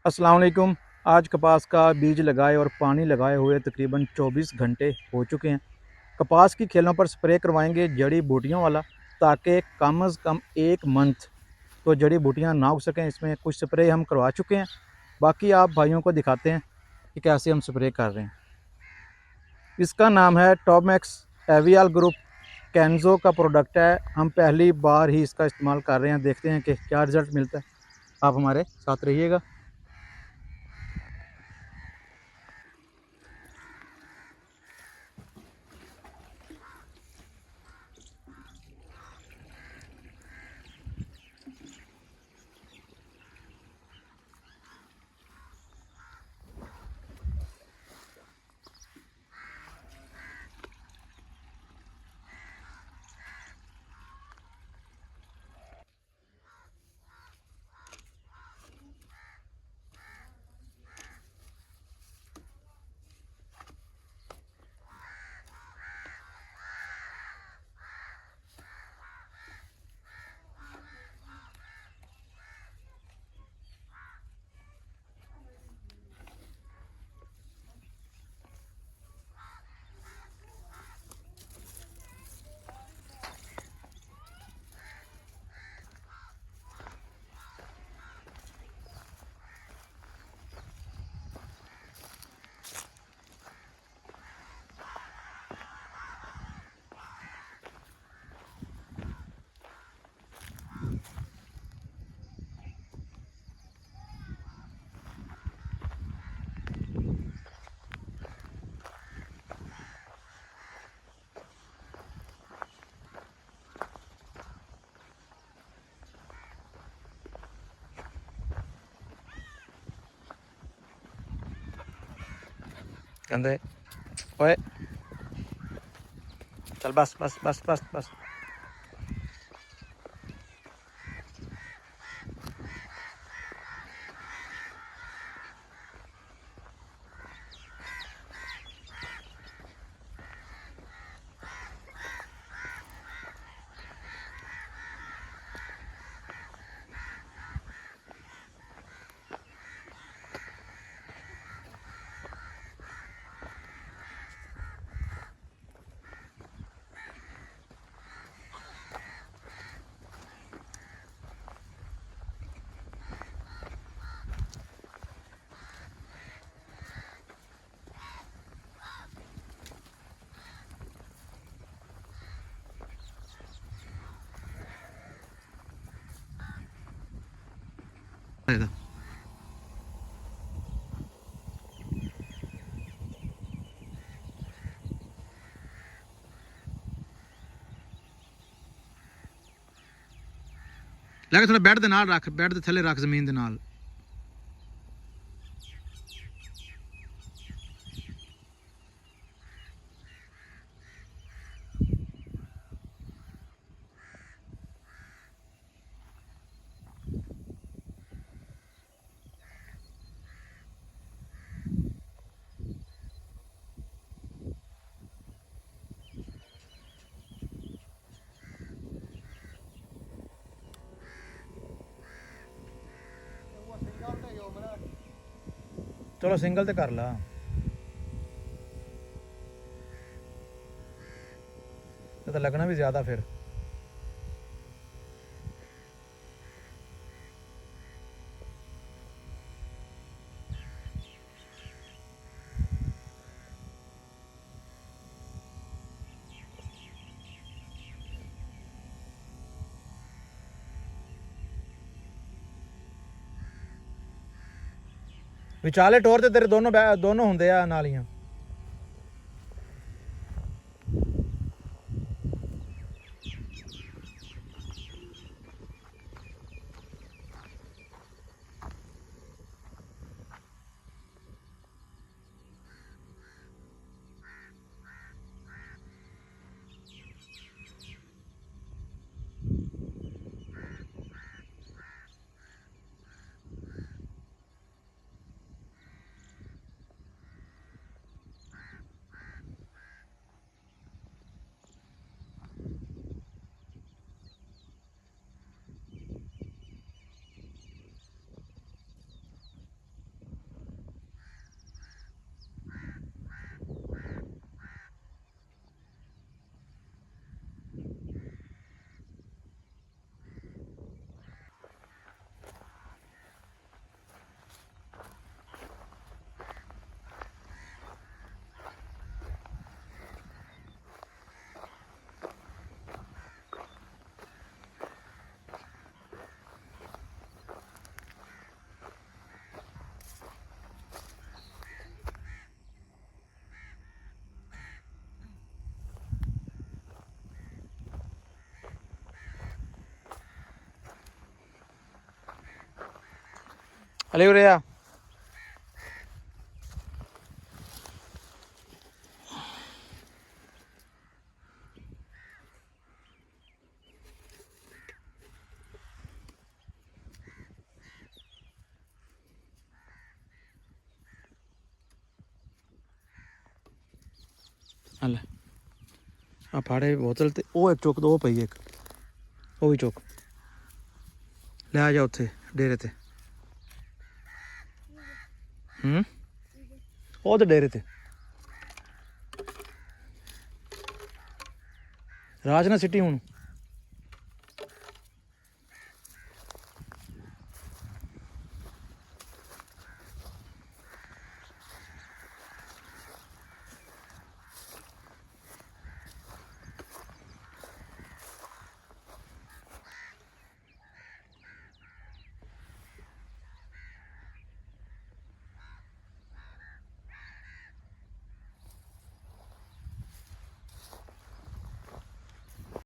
अस्सलाम वालेकुम। आज कपास का बीज लगाए और पानी लगाए हुए तकरीबन 24 घंटे हो चुके हैं। कपास की खेलों पर स्प्रे करवाएंगे जड़ी बूटियों वाला, ताकि कम अज़ कम 1 मंथ तो जड़ी बूटियां ना उग सकें। इसमें कुछ स्प्रे हम करवा चुके हैं, बाकी आप भाइयों को दिखाते हैं कि कैसे हम स्प्रे कर रहे हैं। इसका नाम है टॉपमैक्स एवियल ग्रुप कैंजो का प्रोडक्ट है। हम पहली बार ही इसका इस्तेमाल कर रहे हैं, देखते हैं कि क्या रिज़ल्ट मिलता है। आप हमारे साथ रहिएगा। कहते ओए चल बस बस बस बस बस। लगे थोड़ा बैड दे नाल रख, बैड दे थले रख, जमीन दे नाल। चलो सिंगल ते कर ला, तो लगना भी ज़्यादा फिर। विचाले टोर ते तेरे दोनों दोनों होंदे आ नालियां। ਹਲੇ ਉਰੇ ਆ ਹਲੇ ਆ ਫਾੜੇ ਬੋਤਲ ਤੇ ਉਹ ਇੱਕ ਚੁੱਕ ਦੋ ਉਹ ਪਈ ਇੱਕ ਉਹ ਵੀ ਚੁੱਕ ਲੈ ਆ ਜਾ ਉੱਥੇ ਡੇਰੇ ਤੇ ਉਹ ਤੇ ਡੇਰੇ ਤੇ ਰਾਜ ਨਾ ਸਿੱਟੀ ਹੁਣ